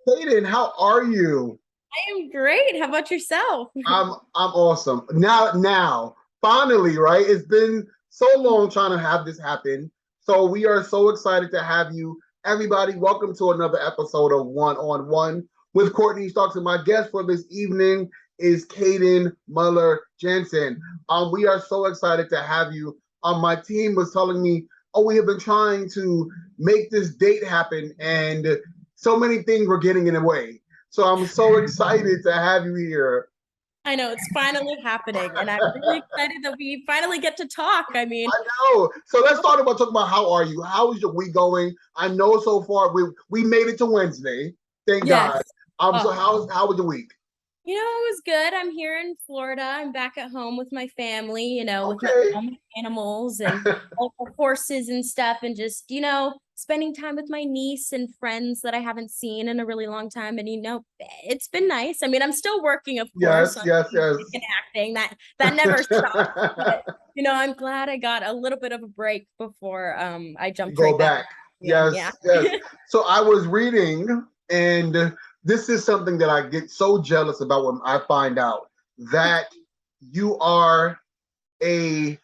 Kayden, how are you? I am great. How about yourself? I'm awesome. Now, finally, right? It's been so long trying to have this happen. So we are so excited to have you. Everybody, welcome to another episode of One on One with Courtney Starks. And my guest for this evening is Kayden Muller-Janssen. We are so excited to have you. My team was telling me, oh, we have been trying to make this date happen, and so many things were getting in the way. So I'm so excited to have you here. I know it's finally happening, and I'm really excited that we finally get to talk. I mean, I know. So let's start about talking about how are you? How is your week going? I know so far we made it to Wednesday. Thank God. yes. So Oh, how was the week? it was good. I'm here in Florida. I'm back at home with my family, with Okay. all my animals and all the horses and stuff, and just, spending time with my niece and friends that I haven't seen in a really long time. And it's been nice. I mean, I'm still working, of course, Yes, on yes, yes. music and acting. That never stops. But I'm glad I got a little bit of a break before I jumped Go right back back. in. Yes, Yeah. yes. So I was reading, and this is something that I get so jealous about when I find out that you are a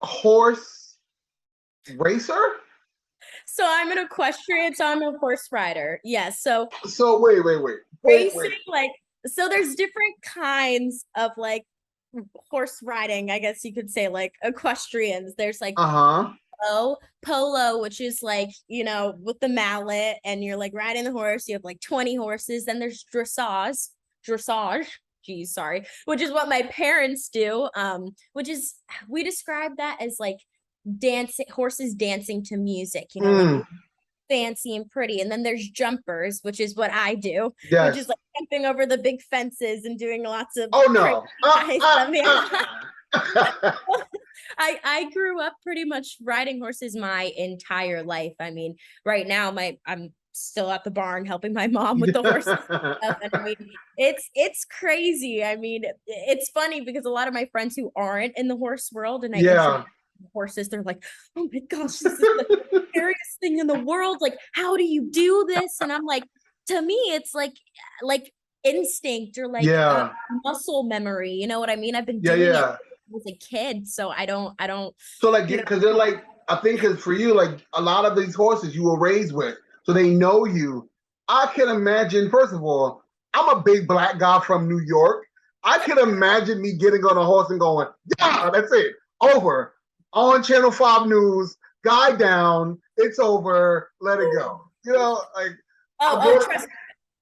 horse racer. So I'm an equestrian, so I'm a horse rider. Yes. So So wait. racing, like, so there's different kinds of like horse riding, I guess you could say, like equestrians. There's like Uh-huh. polo, which is like, with the mallet and you're like riding the horse. You have like 20 horses. Then there's dressage. Geez, sorry. Which is what my parents do. Which is we describe that as like dancing horses dancing to music, like Mm, fancy and pretty. And then there's jumpers, which is what I do, which is yes. like jumping over the big fences and doing lots of Oh crazy no. high stuff. Yeah. I grew up pretty much riding horses my entire life. I mean, right now I'm still at the barn helping my mom with the horses and stuff. And I mean, it's crazy. I mean, it's funny because a lot of my friends who aren't in the horse world and I introduce Yeah. horses, they're like, oh my gosh, this is the scariest thing in the world. Like, how do you do this? And I'm like, to me, it's like instinct or like Yeah. muscle memory. You know what I mean? I've been Yeah, doing it yeah. as a kid, so I don't, So like you know. because they're like I think because for you, like a lot of these horses you were raised with, so they know you. I can imagine, first of all, I'm a big black guy from New York. I can imagine me getting on a horse and going, yeah, that's it. Over. On Channel 5 News, guy down, it's over, let it go. Like Oh, I'm oh, going. trust me.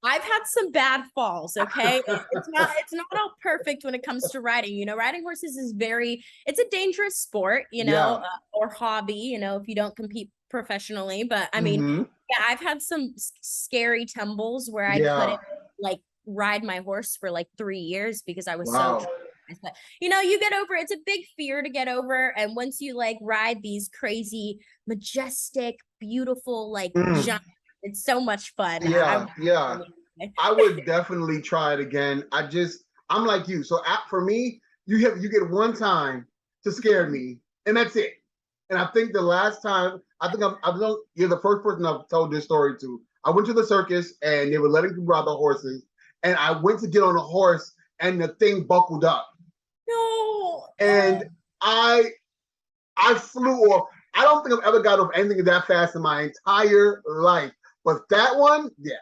I've had some bad falls, okay? It's not all perfect when it comes to riding. Riding horses is it's a dangerous sport, Yeah. or hobby, if you don't compete professionally. But I mean, Mm-hmm. yeah, I've had some scary tumbles where I couldn't Yeah. like ride my horse for like 3 years because I was so Wow. traumatized. But you get over it's a big fear to get over. And once you like ride these crazy, majestic, beautiful, like Mm. giant, it's so much fun. Yeah, yeah. I I would definitely try it again. I'm like you. So for me, you get one time to scare me, and that's it. And I think the last time, you're the first person I've told this story to. I went to the circus and they were letting people ride the horses, and I went to get on a horse and the thing buckled up, No. and I I flew off. I don't think I've ever got off anything that fast in my entire life, but that one, yeah,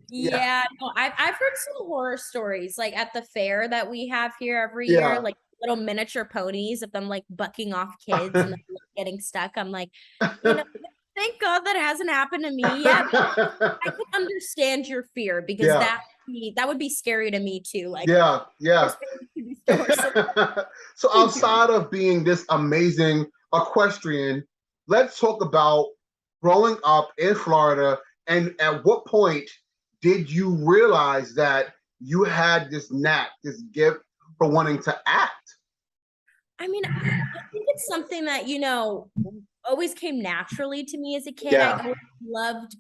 yeah, Yeah, no, I've heard some horror stories like at the fair that we have here every year, yeah. like little miniature ponies of them like bucking off kids and then getting stuck. I'm like, you know, thank God that hasn't happened to me yet. I can understand your fear because Yeah, that would be scary to me too. Like yeah, yeah. horse horse. So outside of being this amazing equestrian, let's talk about growing up in Florida, and at what point did you realize that you had this knack, this gift for wanting to act? I mean, I think it's something that, always came naturally to me as a kid. I Yeah. always loved,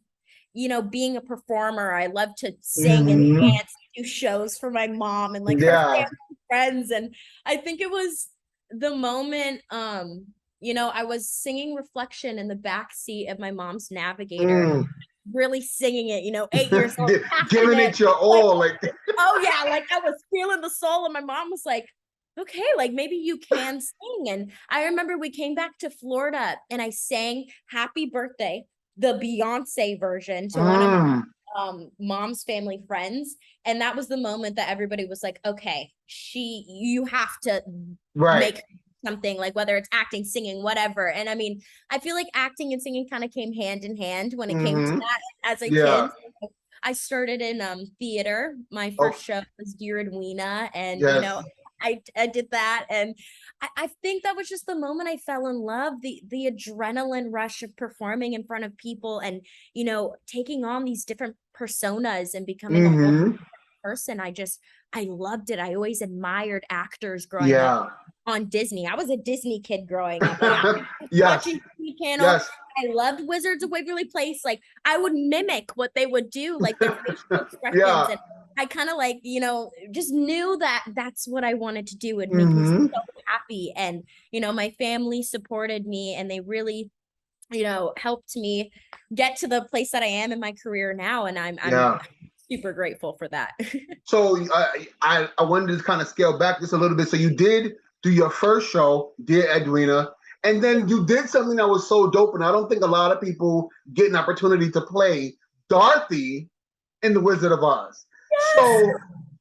being a performer. I loved to sing and Mhm. dance, do shows for my mom and like her Yeah. family and friends. And I think it was the moment, I was singing Reflection in the back seat of my mom's Navigator. Mm. really singing it, 8 years old, Giving passionate, it your like, all, like oh yeah, like I was feeling the soul, and my mom was like, okay, like maybe you can sing. And I remember we came back to Florida and I sang Happy Birthday, the Beyonce version, to one of mom's family friends. And that was the moment that everybody was like, okay, you have to right. make something, like whether it's acting, singing, whatever. And I mean, I feel like acting and singing kind of came hand in hand when it came to that as a Yeah. kid. I started in theater. My Oh, first show was Dear Edwina, and yes. I did that, and I think that was just the moment I fell in love. The adrenaline rush of performing in front of people, and taking on these different personas and becoming a whole person. I loved it. I always admired actors growing up Yeah. on Disney. I was a Disney kid growing up. Like I was Yes. watching Disney Channel. Yes. I loved Wizards of Waverly Place. Like I would mimic what they would do, like their facial expressions. Yeah. And I kind of like, just knew that that's what I wanted to do. It'd make me so happy. And, my family supported me, and they really, helped me get to the place that I am in my career now. And I'm Yeah. super grateful for that. So I wanted to kind of scale back just a little bit. So you did do your first show, Dear Edwina, and then you did something that was so dope, and I don't think a lot of people get an opportunity to play Dorothy in The Wizard of Oz. Yes. So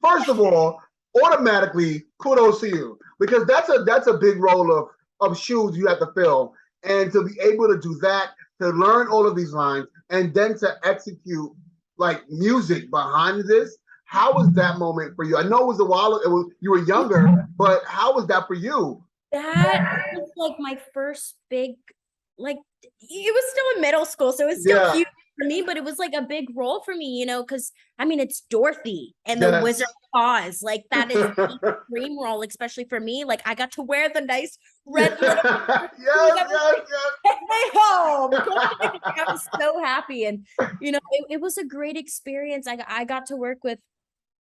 first of all, automatically kudos to you, because that's a big role of shoes you have to fill, and to be able to do that, to learn all of these lines, and then to execute like music behind this. How was that moment for you? I know it was a while. You were younger, but how was that for you? That was like my first big, like, it was still in middle school, so it was still Yeah. cute for me, but it was like a big role for me, because I mean, it's Dorothy and the Wizard Yes. of Oz. Like, that is the dream role, especially for me. Like, I got to wear the nice red little Yes, yes, yes, take me home. I was so happy. And, it was a great experience. I got to work with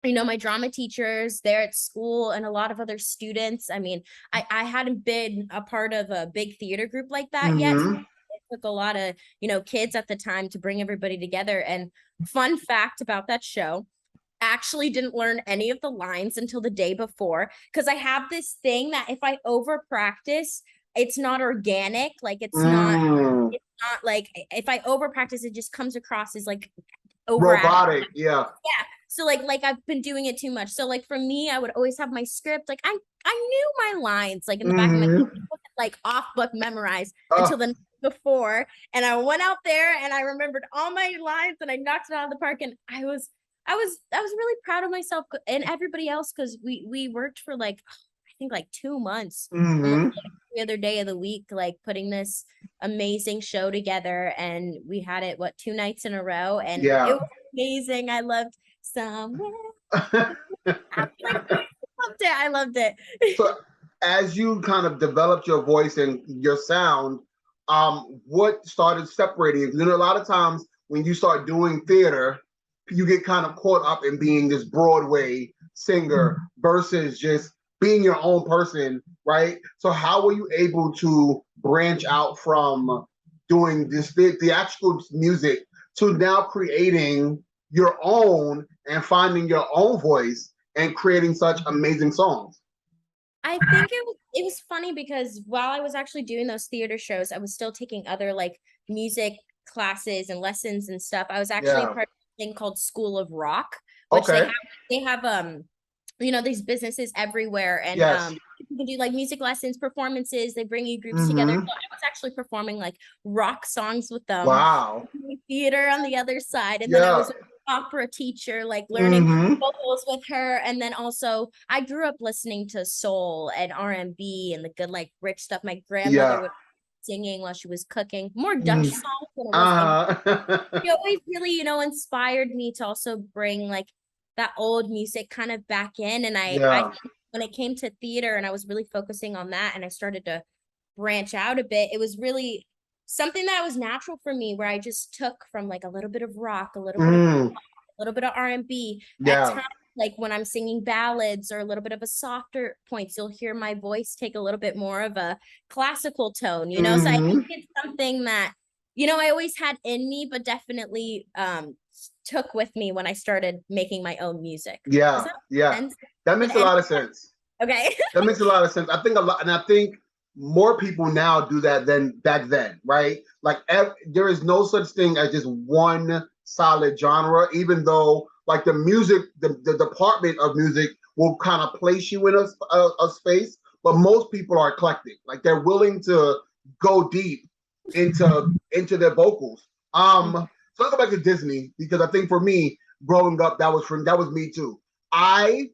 my drama teachers there at school and a lot of other students. I mean, I hadn't been a part of a big theater group like that yet. So it took a lot of, kids at the time to bring everybody together. And fun fact about that show, actually didn't learn any of the lines until the day before, because I have this thing that if I over practice, it's not organic. Like it's not like if I over practice, it just comes across as like overacting. Robotic, yeah. Yeah. So like I've been doing it too much. So like for me, I would always have my script. Like I knew my lines like in the back of my head, like off book memorized until the night before. And I went out there and I remembered all my lines and I knocked it out of the park. And I was really proud of myself and everybody else, because we worked for like I think like 2 months, almost like every other day of the week, like putting this amazing show together. And we had it 2 nights in a row, and it Yeah. was amazing. I loved somewhere. I loved it. I loved it. So as you kind of developed your voice and your sound, what started separating you? You know, a lot of times when you start doing theater, you get kind of caught up in being this Broadway singer versus just being your own person, right? So how were you able to branch out from doing this theatrical music to now creating your own and finding your own voice and creating such amazing songs? I think it was funny because while I was actually doing those theater shows, I was still taking other like music classes and lessons and stuff. I was actually a Yeah. part of a thing called School of Rock, which Okay. they have these businesses everywhere, and Yes. you can do like music lessons, performances. They bring you groups together. So I was actually performing like rock songs with them, Wow. theater on the other side, and then I Yeah. was an opera teacher, like learning vocals with her. And then also I grew up listening to soul and R&B and the good like rich stuff. My grandmother Yeah. would singing while she was cooking, more Dutch songs than it was She always really, inspired me to also bring like that old music kind of back in. And I Yeah. when it came to theater and I was really focusing on that and I started to branch out a bit, it was really something that was natural for me, where I just took from like a little bit of rock, a little bit of a little bit of R&B. At Yeah. times, like when I'm singing ballads or a little bit of a softer points, you'll hear my voice take a little bit more of a classical tone, So I think it's something that I always had in me, but definitely took with me when I started making my own music. Yeah, sense? that makes a lot of sense. Okay. That makes a lot of sense. I think a lot, and I think more people now do that than back then, right? Like there is no such thing as just one solid genre, even though like the music, the department of music will kind of place you in a space, but most people are eclectic. Like they're willing to go deep into their vocals. So let's go back to Disney because I think for me, growing up, that was me too. I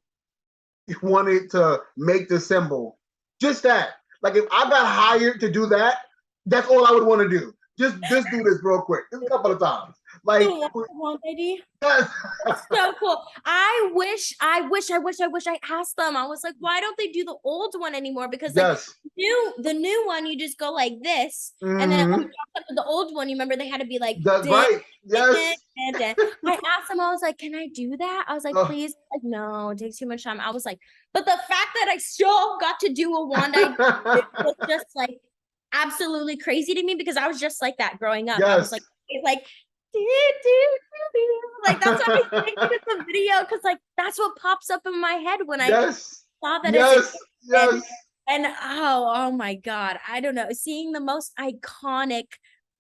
wanted to make the symbol. Just that. Like if I got hired to do that, that's all I would want to do. Just do this real quick. Just a couple of times. Like one ID. yes. So cool. I wish I asked them. I was like, why don't they do the old one anymore? Because like Yes. the new one, you just go like this, and then the old one, you remember they had to be like that's right. Yes. I asked them, I was like, can I do that? I was like, please. Like, no, it takes too much time. I was like, but the fact that I still got to do a wand ID was just like absolutely crazy to me because I was just like that growing up. Yes. I was like like that's what I think in the video because like that's what pops up in my head when I saw that. Yes. And oh my God, I don't know, seeing the most iconic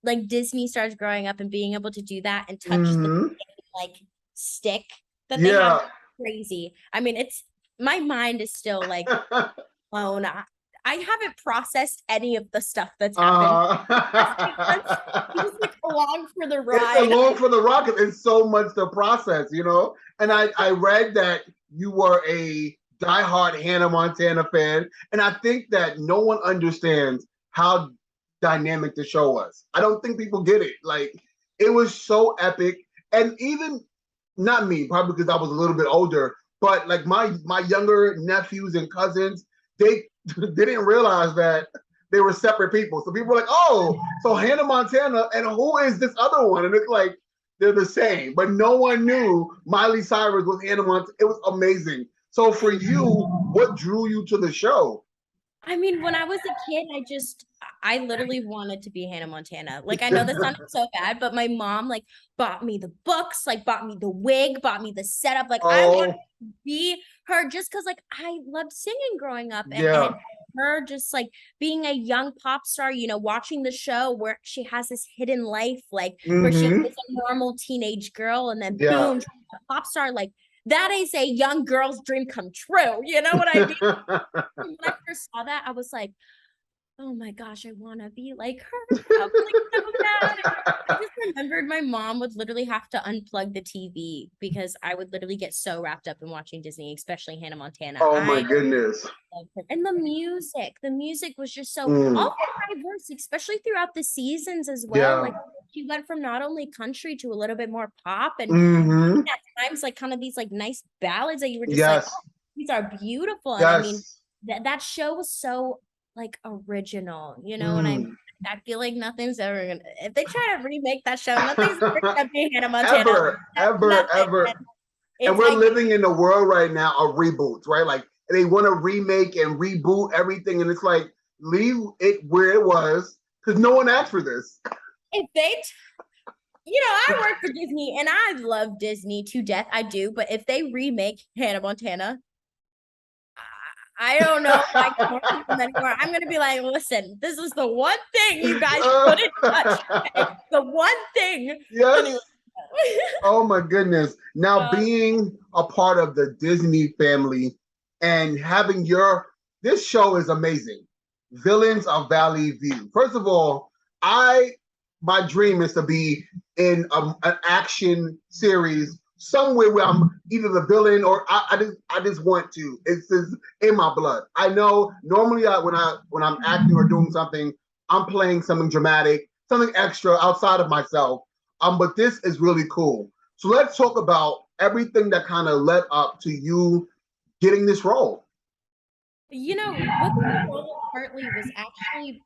like Disney stars growing up and being able to do that and touch the like stick that they have, crazy. I mean, it's my mind is still like blown. I haven't processed any of the stuff that's happened. Just like along for the ride. It's along for the ride. It's so much to process, And I read that you were a diehard Hannah Montana fan, and I think that no one understands how dynamic the show was. I don't think people get it. Like it was so epic, and even not me, probably because I was a little bit older, but like my younger nephews and cousins, they didn't realize that they were separate people. So people were like, oh, so Hannah Montana, and who is this other one? And it's like, they're the same. But no one knew Miley Cyrus was Hannah Montana. It was amazing. So for you, what drew you to the show? I mean, when I was a kid, I literally wanted to be Hannah Montana. Like, I know this sounded so bad, but my mom like bought me the books, like bought me the wig, bought me the setup. Like I wanted to be her just because like I loved singing growing up and her just like being a young pop star, watching the show where she has this hidden life, like where she is a normal teenage girl and then boom, she's a pop star. Like that is a young girl's dream come true. You know what I mean? When I first saw that, I was like, oh my gosh, I want to be like her. I was like so mad. I just remembered my mom would literally have to unplug the TV because I would literally get so wrapped up in watching Disney, especially Hannah Montana. Oh my goodness. And the music was just so also diverse, especially throughout the seasons as well. Like she went from not only country to a little bit more pop and at times like kind of these like nice ballads that you were just like, oh, these are beautiful. And I mean, that show was so like original, and I feel like nothing's ever gonna, if they try to remake that show, nothing's ever gonna be Hannah Montana. Ever. And we're living in a world right now of reboots, right? Like they want to remake and reboot everything, and it's like leave it where it was because no one asked for this. If they I work for Disney and I love Disney to death, I do, but if they remake Hannah Montana, I don't know if I can work with them anymore. I'm gonna be like, listen, this is the one thing you guys couldn't touch. Okay? The one thing. Yes. Anyway. Oh my goodness. Now being a part of the Disney family and having this show is amazing. Villains of Valley View. First of all, my dream is to be in an action series somewhere where I'm either the villain or I just want to. It's just in my blood. I know normally when I'm acting or doing something, I'm playing something dramatic, something extra outside of myself. But this is really cool. So let's talk about everything that kind of led up to you getting this role. With the role of Hartley was actually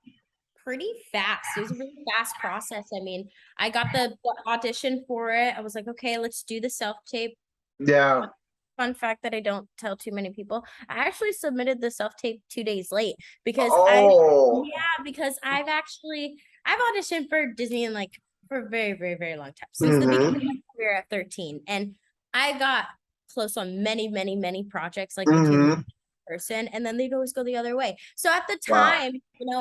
pretty fast. It was a really fast process. I mean, I got the audition for it. I was like, okay, let's do the self-tape. Yeah. Fun fact that I don't tell too many people. I actually submitted the self-tape 2 days late because I've auditioned for Disney and like for a very, very, very long time. Since the beginning of my career at 13. And I got close on many, many, many projects like between person, and then they'd always go the other way. So at the time,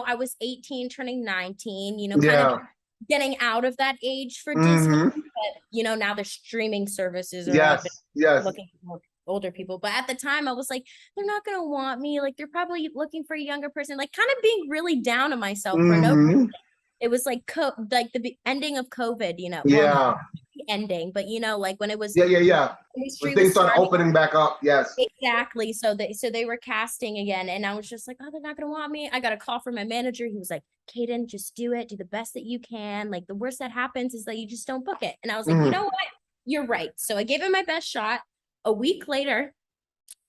I was 18 turning 19, kind of getting out of that age for Disney. But now the streaming services are up and looking for older people. But at the time I was like, they're not gonna want me, like they're probably looking for a younger person, like kind of being really down on myself for no reason. It was like like the ending of COVID, well, not ending, but like when it was when things started opening back up. Exactly. So they were casting again, and I was just like, oh, they're not gonna want me. I got a call from my manager. He was like, Kayden, just do it, do the best that you can. Like the worst that happens is that you just don't book it. And I was like, you know what, you're right. So I gave it my best shot. A week later,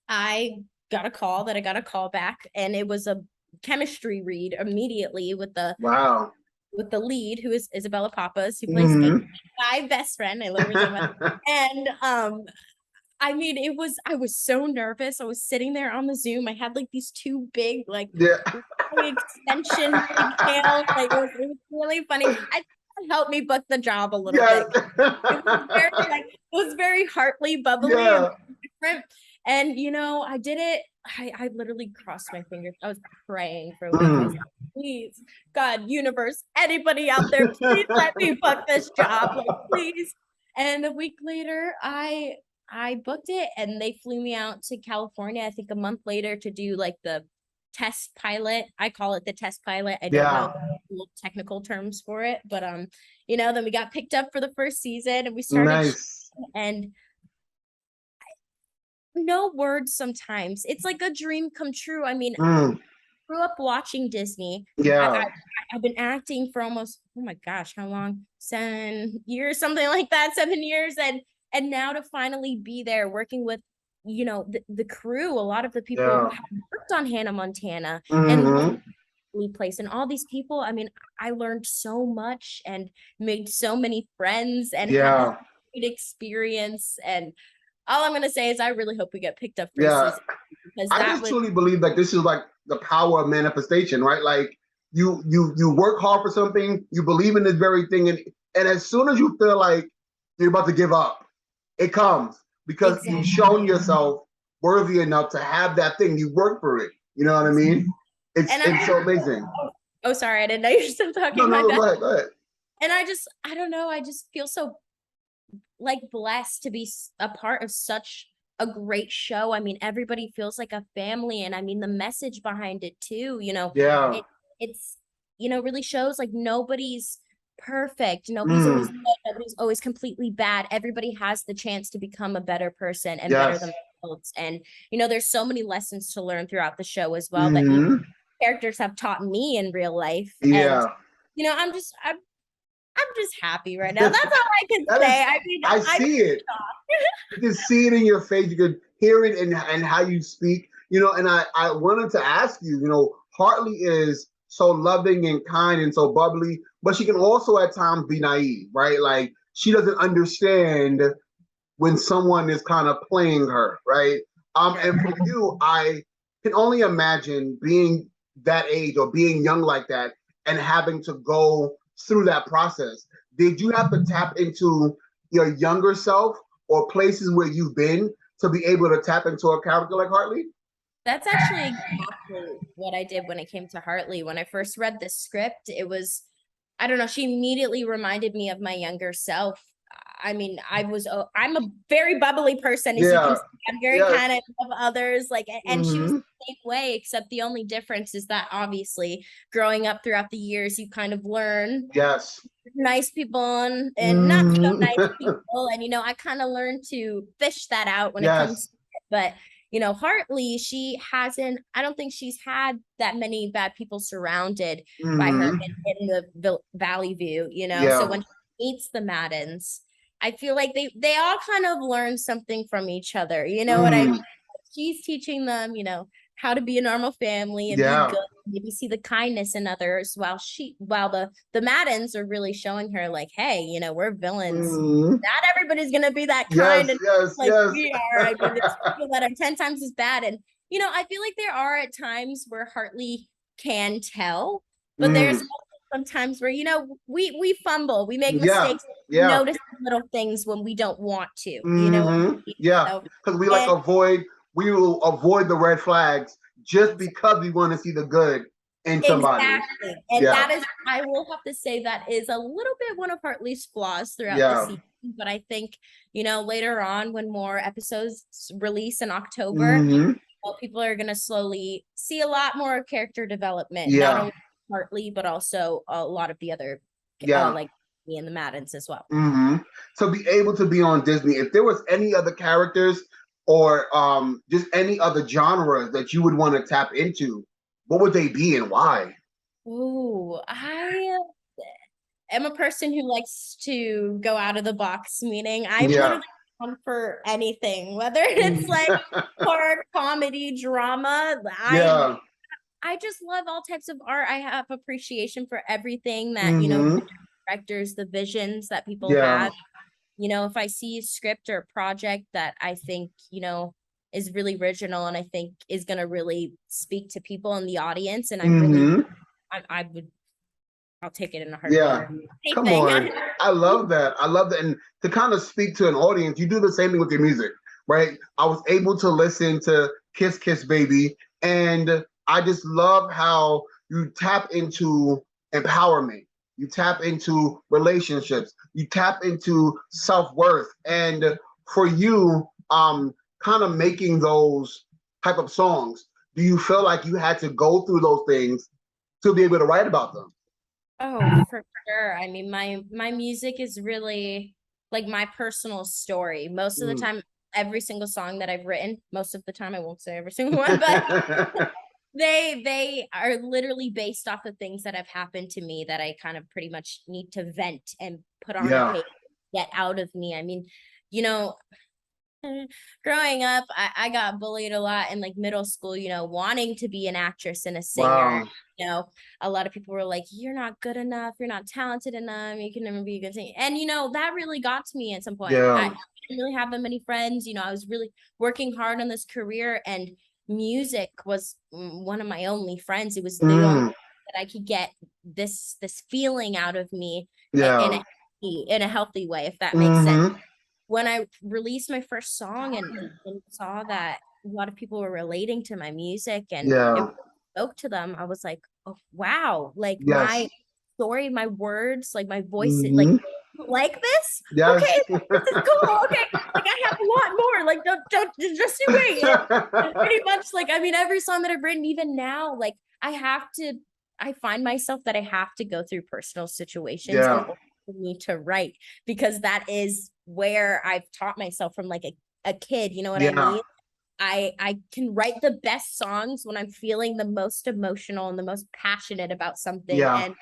I got a call that I got a call back, and it was a chemistry read immediately with the lead, who is Isabella Papas, who plays my best friend. I love her so much. And I mean, I was so nervous. I was sitting there on the Zoom. I had like these two big, like extension pigtails. Like it was really funny. Helped me book the job a little bit. It was very Hartley, bubbly, and different. And I did it. I literally crossed my fingers. I was praying for a week. I was like, please, God, universe, anybody out there, please let me book this job, like, please. And a week later, I booked it, and they flew me out to California, I think a month later, to do like the test pilot. I call it the test pilot. I don't know the technical terms for it, but then we got picked up for the first season, and we started and no words sometimes. It's like a dream come true. I mean, I grew up watching Disney. I've been acting for almost, oh my gosh, how long? 7 years, something like that, 7 years. And now to finally be there working with, the crew, a lot of the people who have worked on Hannah Montana and Place and all these people. I mean, I learned so much and made so many friends and had a great experience. And all I'm gonna say is I really hope we get picked up for a season, because I just truly believe like this is like the power of manifestation, right? Like you work hard for something, you believe in this very thing, and as soon as you feel like you're about to give up, it comes, because you've shown yourself worthy enough to have that thing. You work for it. You know what I mean? It's so amazing. Oh, sorry, I didn't know you were still talking. No, go ahead. And I don't know, I just feel so like blessed to be a part of such a great show. I mean, everybody feels like a family, and I mean the message behind it too, it's really shows like nobody's perfect, nobody's always good, nobody's always completely bad. Everybody has the chance to become a better person and better themselves. And there's so many lessons to learn throughout the show as well that characters have taught me in real life. And I'm just happy right now. That's all I can say. I mean, I see it. You can see it in your face. You can hear it in how you speak. And I wanted to ask you, Hartley is so loving and kind and so bubbly, but she can also at times be naive, right? Like she doesn't understand when someone is kind of playing her, right? And for you, I can only imagine being that age or being young like that and having to go through that process. Did you have to tap into your younger self or places where you've been to be able to tap into a character like Hartley? That's actually exactly what I did when it came to Hartley. When I first read the script, it was, I don't know, she immediately reminded me of my younger self. I mean, I'm a very bubbly person, as you can see. I'm very kind of love others, like, and she was the same way, except the only difference is that obviously growing up throughout the years, you kind of learn nice people and not so nice people. And, I kind of learned to fish that out when it comes to it. But, Hartley, I don't think she's had that many bad people surrounded by her in the Valley View, so when she meets the Maddens, I feel like they all kind of learn something from each other. You know what I mean? She's teaching them, how to be a normal family and be good, maybe see the kindness in others, while the Maddens are really showing her like, hey, we're villains. Not everybody's gonna be that kind we are. I mean, there's people that are 10 times as bad. And I feel like there are at times where Hartley can tell, but there's sometimes where, we fumble, we make Yeah, mistakes, yeah. notice little things when we don't want to, Yeah, So, because and we will avoid the red flags just because we want to see the good in somebody. exactly. And Yeah, that is, I will have to say, that is a little bit one of Hartley's flaws throughout the yeah. season. But I think, later on when more episodes release in October, hmm people are going to slowly see a lot more character development, not Yeah, only Hartley, but also a lot of the other, yeah. like me and the Maddens as well. To be able to be on Disney, if there was any other characters or just any other genres that you would want to tap into, what would they be and why? Ooh, I am a person who likes to go out of the box, meaning I'm Yeah. literally down for anything, whether it's like horror, comedy, drama. Yeah. I just love all types of art. I have appreciation for everything that, hmm directors, the visions that people Yeah. have. If I see a script or a project that I think, is really original and I think is going to really speak to people in the audience, and hmm I would, I'll take it in a heartbeat. Yeah. Come Anything. on. I love that. I love that. And to kind of speak to an audience, you do the same thing with your music, right? I was able to listen to Kiss Kiss Baby, and I just love how you tap into empowerment. You tap into relationships. You tap into self-worth. And for you, kind of making those type of songs, do you feel like you had to go through those things to be able to write about them? Oh, for sure. I mean, my music is really like my personal story. Most of the Mm. time, every single song that I've written, most of the time, I won't say every single one, but they are literally based off of things that have happened to me that I kind of pretty much need to vent and put on a Yeah. page, get out of me. I mean, you know, growing up, I got bullied a lot in like middle school, wanting to be an actress and a singer. Wow. A lot of people were like, you're not good enough, you're not talented enough, you can never be a good singer. And that really got to me at some point. I Yeah. didn't really have that many friends. I was really working hard on this career, and music was one of my only friends. It was the only Mm. that I could get this feeling out of me Yeah. in a healthy way, if that makes sense. hmm When I released my first song and saw that a lot of people were relating to my music and it Yeah. spoke to them, I was like, oh wow, like Yes. my story, my words, like my voice, like hmm this? Yes. Okay, this is cool. Okay, like I have a lot more. Like don't just you wait. And pretty much like, I mean, every song that I've written, even now, like I find myself that I have to go through personal situations in Yeah. order for me to write, because that is where I've taught myself from like a kid, you know what I Yeah. mean? I can write the best songs when I'm feeling the most emotional and the most passionate about something. Yeah. And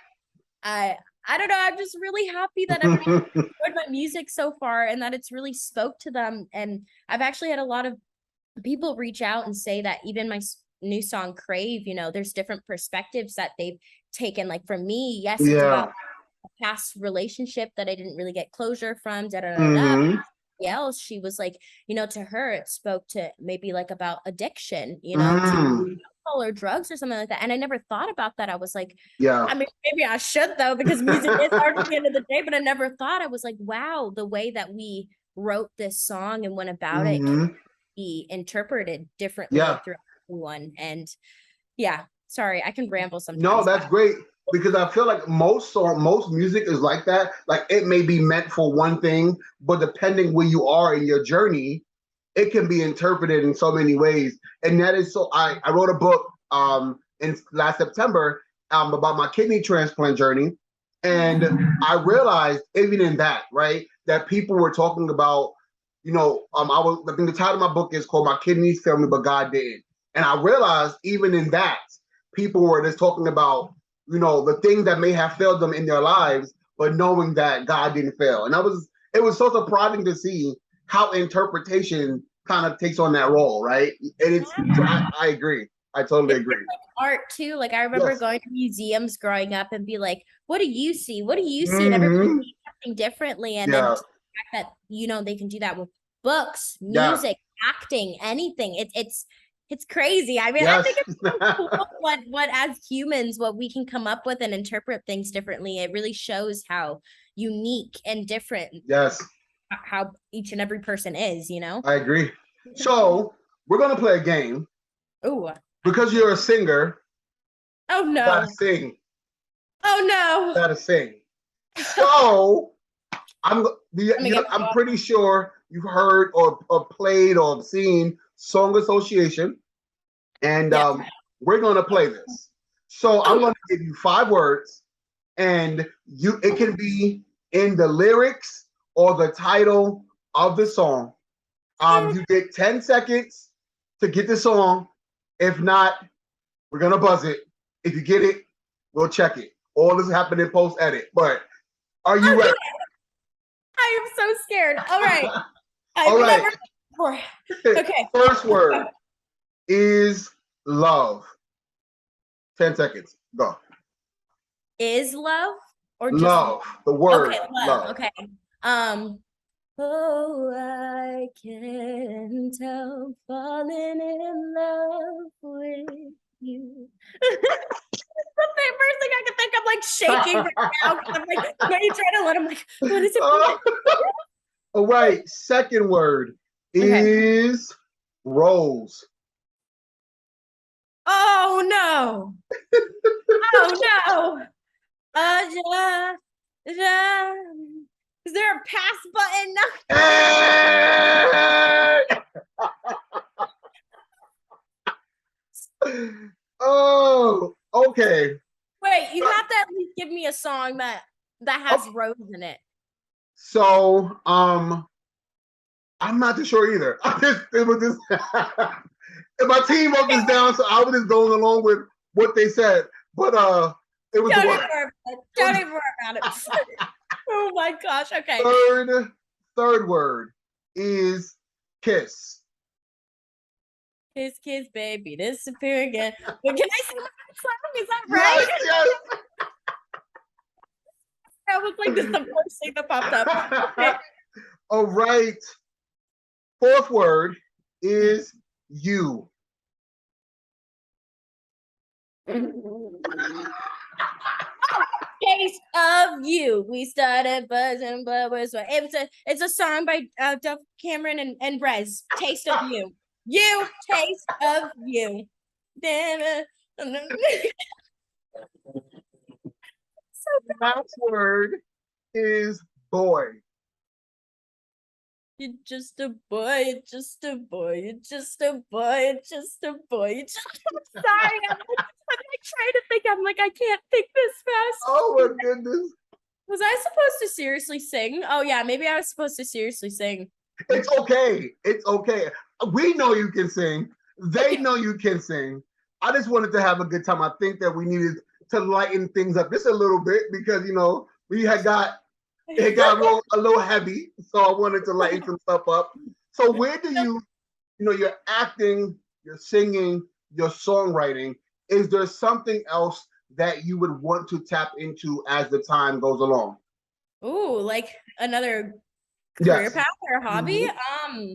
I don't know, I'm just really happy that everybody enjoyed my music so far and that it's really spoke to them. And I've actually had a lot of people reach out and say that even my new song Crave, there's different perspectives that they've taken. Like for me, yes, it's Yeah. about a past relationship that I didn't really get closure from, da da da da. hmm Else, she was like, to her, it spoke to maybe like about addiction, to Mm. alcohol or drugs or something like that. And I never thought about that. I was like, Yeah. I mean, maybe I should though, because music is art at the end of the day, but I never thought. I was like, wow, the way that we wrote this song and went about it can hmm be interpreted differently Yeah. through everyone. And yeah, sorry, I can ramble No, sometimes, but that's great because I feel like most music is like that. Like it may be meant for one thing, but depending where you are in your journey, it can be interpreted in so many ways. And that is so I wrote a book in last September about my kidney transplant journey. And I realized even in that, right, that people were talking about, I think the title of my book is called My Kidneys Failed Me, But God Didn't. And I realized even in that, people were just talking about, the things that may have failed them in their lives, but knowing that God didn't fail. And it was so surprising to see how interpretation kind of takes on that role, right? And I agree. I totally it's just agree. like art too. Like I remember Yes. going to museums growing up and be like, what do you see? What do you see? And everybody hmm sees something differently. And then Yeah. the fact that, they can do that with books, Yeah. music, acting, anything. It's It's crazy. I mean, I Yes. think it's so cool what as humans, what we can come up with and interpret things differently. It really shows how unique and different Yes, how each and every person is, you know? I agree. So we're gonna play a game. Oh, Because you're a singer, oh you gotta no. sing. Oh You no. gotta sing. So Let me get I'm pretty sure you've heard or played or seen Song Association, and Yes. we're gonna play this. So I'm Oh, gonna give you 5 words, and it can be in the lyrics or the title of the song. You get 10 seconds to get the song. If not, we're gonna buzz it. If you get it, we'll check it. All this happened in post edit. But are you ready? okay. I am so scared. All right. All I've right. never before. Okay. First word is love. 10 seconds. Go. Is love or just Love. The okay, word love. love. Okay. Um Oh, I can tell falling in love with you. That's the first thing I can think. I'm like shaking right now. I'm like, when you try to let him like, what is it? All right. Second word Okay. is rose. Oh no. Oh no. Ja, ja. Is there a pass button? Oh, okay. Wait, you have to at least give me a song that has Okay. rose in it. So, I'm not too sure either. It was just, and my team wrote this down, so I was just going along with what they said. But it was Don't the even worry about it. Don't even worry about it. Oh my gosh. Okay. third word is kiss. Kiss, kiss, baby, disappear again. But can I sing my song? Is that Yes, right? yes. That was like the first thing that popped up. Okay. All right. Fourth word is you. Taste of you. We started buzzing, but was what it's a song by Duff Cameron and Rez. Taste of you. You taste of you. Last word is boy. You're just a boy, you're just a boy, you're just a boy, you're just a boy. I'm sorry. I'm like trying to think. I'm like, I can't think this fast. Oh my goodness. Was I supposed to seriously sing? Oh yeah, maybe I was supposed to seriously sing. It's okay. It's okay. We know you can sing. They know you can sing. I just wanted to have a good time. I think that we needed to lighten things up just a little bit because we had got it got a little heavy, so I wanted to lighten some stuff up. So where do you're acting, you're singing, your songwriting, is there something else that you would want to tap into as the time goes along? Ooh, like another career Yes. path or hobby? Mm-hmm.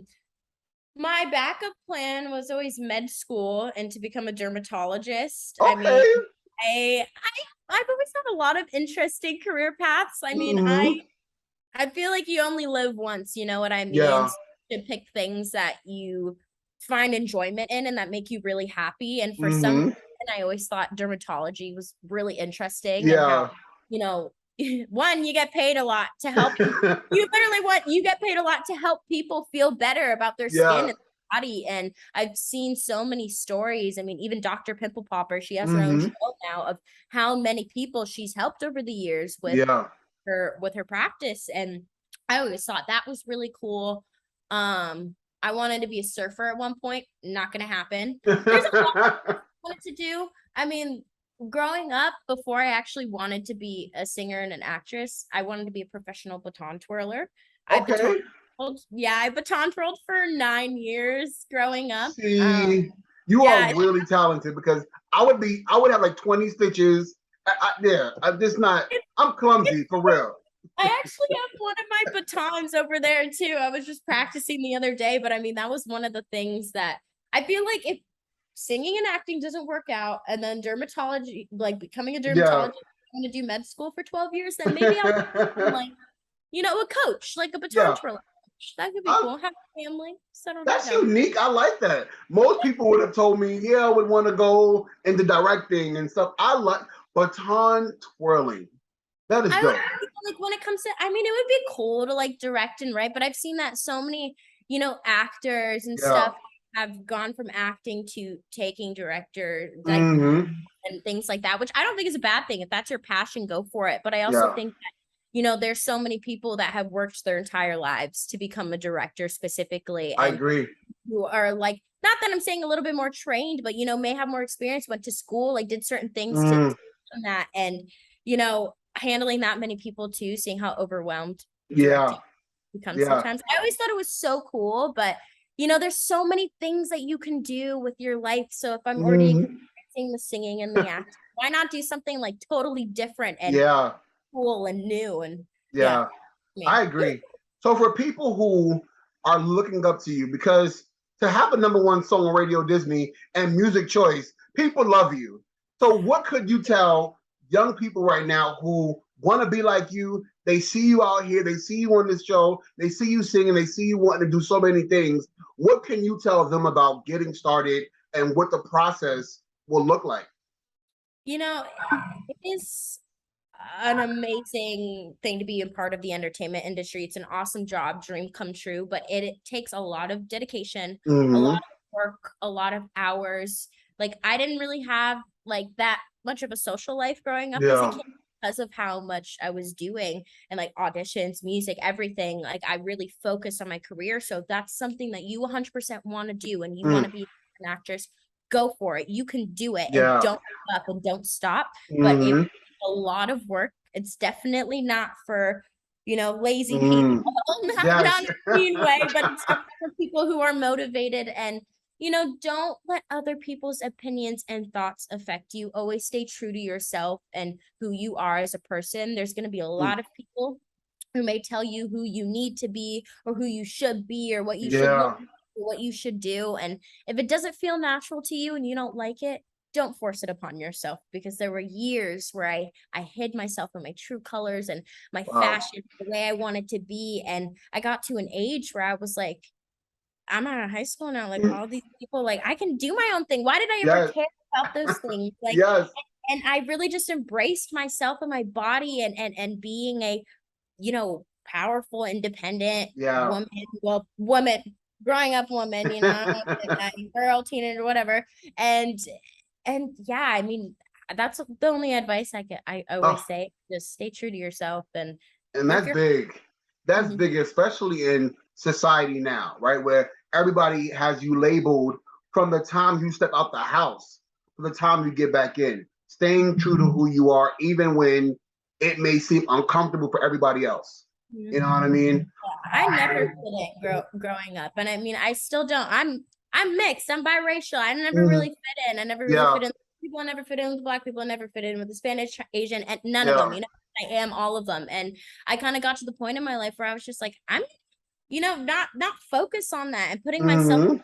My backup plan was always med school and to become a dermatologist. I mean, Okay. I've always had a lot of interesting career paths. I mean, Mm-hmm. I feel like you only live once, you know what I mean? Yeah. So to pick things that you find enjoyment in and that make you really happy. And for some Mm-hmm. reason, I always thought dermatology was really interesting and how, Yeah. one, you get paid a lot to help. You get paid a lot to help people feel better about their skin Yeah. and body. And I've seen so many stories. I mean, even Dr. Pimple Popper, she has her own Mm-hmm. show now of how many people she's helped over the years Yeah. with her practice, and I always thought that was really cool. I wanted to be a surfer at one point. Not gonna happen. There's a lot I wanted to do. I mean, growing up, before I actually wanted to be a singer and an actress, I wanted to be a professional baton twirler. Okay. I baton twirled for 9 years growing up. See, you Yeah, are really talented because I would have like 20 stitches. I'm just not, I'm clumsy for real. I actually have one of my batons over there too. I was just practicing the other day, but I mean, that was one of the things that I feel like singing and acting doesn't work out, and then dermatology, like becoming a Yeah. dermatologist, I'm going to do med school for 12 years, then maybe I'll become like, a coach, like a baton Yeah. twirler coach. That could be cool. Have a family, settle That's down. unique. I like that. Most people would have told me, yeah, I would want to go into directing and stuff. I like baton twirling. That is dope. Like when it comes to, it would be cool to like direct and write, but I've seen that so many, actors and stuff have gone from acting to taking director like and things like that, which I don't think is a bad thing. If that's your passion, go for it. But I also think that, there's so many people that have worked their entire lives to become a director specifically. I agree. Who are like, not that I'm saying a little bit more trained, but, may have more experience, went to school, like did certain things to that. And, handling that many people too, seeing how overwhelmed becomes sometimes. I always thought it was so cool, but there's so many things that you can do with your life. So if I'm already experiencing the singing and the acting, why not do something like totally different and cool and new? And I agree. So for people who are looking up to you, because to have a #1 song on Radio Disney and Music Choice, people love you. So what could you tell young people right now who want to be like you? They see you out here, they see you on this show, they see you singing, they see you wanting to do so many things. What can you tell them about getting started and what the process will look like? It is an amazing thing to be a part of the entertainment industry. It's an awesome job, dream come true, but it takes a lot of dedication, a lot of work, a lot of hours. Like I didn't really have like that much of a social life growing up as a kid because of how much I was doing and like auditions, music, everything. Like I really focused on my career. So if that's something that you 100% want to do and you want to be an actress, go for it. You can do it and don't give up and don't stop. But it's a lot of work. It's definitely not for, lazy people, not in a mean way, but it's for people who are motivated and, don't let other people's opinions and thoughts affect you. Always stay true to yourself and who you are as a person. There's going to be a lot of people who may tell you who you need to be or who you should be or what you should look like, what you should do. And if it doesn't feel natural to you and you don't like it, don't force it upon yourself, because there were years where I hid myself in my true colors and my fashion, the way I wanted to be. And I got to an age where I was like, I'm out of high school now. Like all these people, like I can do my own thing. Why did I ever care about those things? Like, and I really just embraced myself and my body and being a, powerful, independent woman, growing up woman, girl, teenager, whatever. And that's the only advice I always say. Just stay true to yourself and that's big. That's big, especially in society now, right? Where everybody has you labeled from the time you step out the house to the time you get back in. Staying true to who you are, even when it may seem uncomfortable for everybody else. You know what I mean? I never did it growing up, and I still don't. I'm mixed. I'm biracial. I never really fit in. I never really fit in. People never fit in with Black people. Never fit in with the Spanish, Asian, and none of them. I am all of them. And I kind of got to the point in my life where I was just like, I'm, not focus on that and putting myself in the box.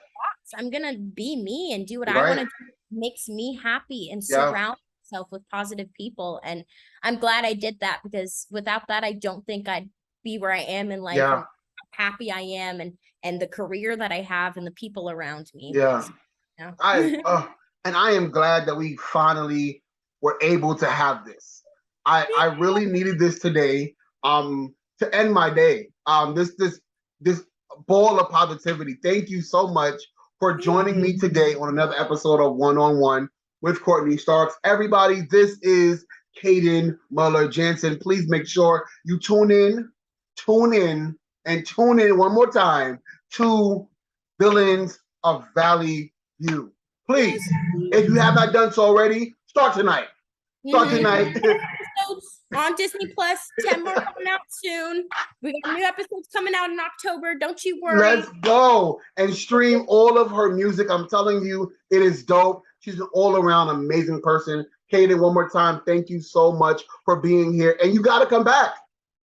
I'm gonna be me and do what I want to do. Makes me happy and surround myself with positive people. And I'm glad I did that, because without that, I don't think I'd be where I am in life. And how happy I am and the career that I have and the people around me. And I am glad that we finally were able to have this. I really needed this today to end my day. This ball of positivity. Thank you so much for joining me today on another episode of One on One with Courtney Starks. Everybody, this is Kayden Muller-Janssen. Please make sure you tune in one more time to Villians of Valley View. Please, if you have not done so already, start tonight. Start tonight. On Disney Plus, 10 more coming out soon. We got new episodes coming out in October. Don't you worry. Let's go and stream all of her music. I'm telling you, it is dope. She's an all-around amazing person. Kayden, one more time, thank you so much for being here. And you got to come back.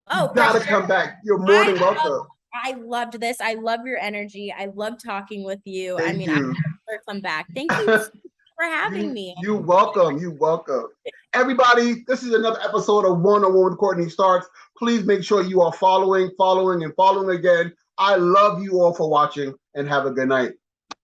Oh, you got to come back. You're more than welcome. I loved this. I love your energy. I love talking with you. Thank you. I've never ever come back. Thank you for having me. You welcome. You welcome. Everybody, this is another episode of One on One with Courtney Starks. Please make sure you are following again. I love you all for watching and have a good night.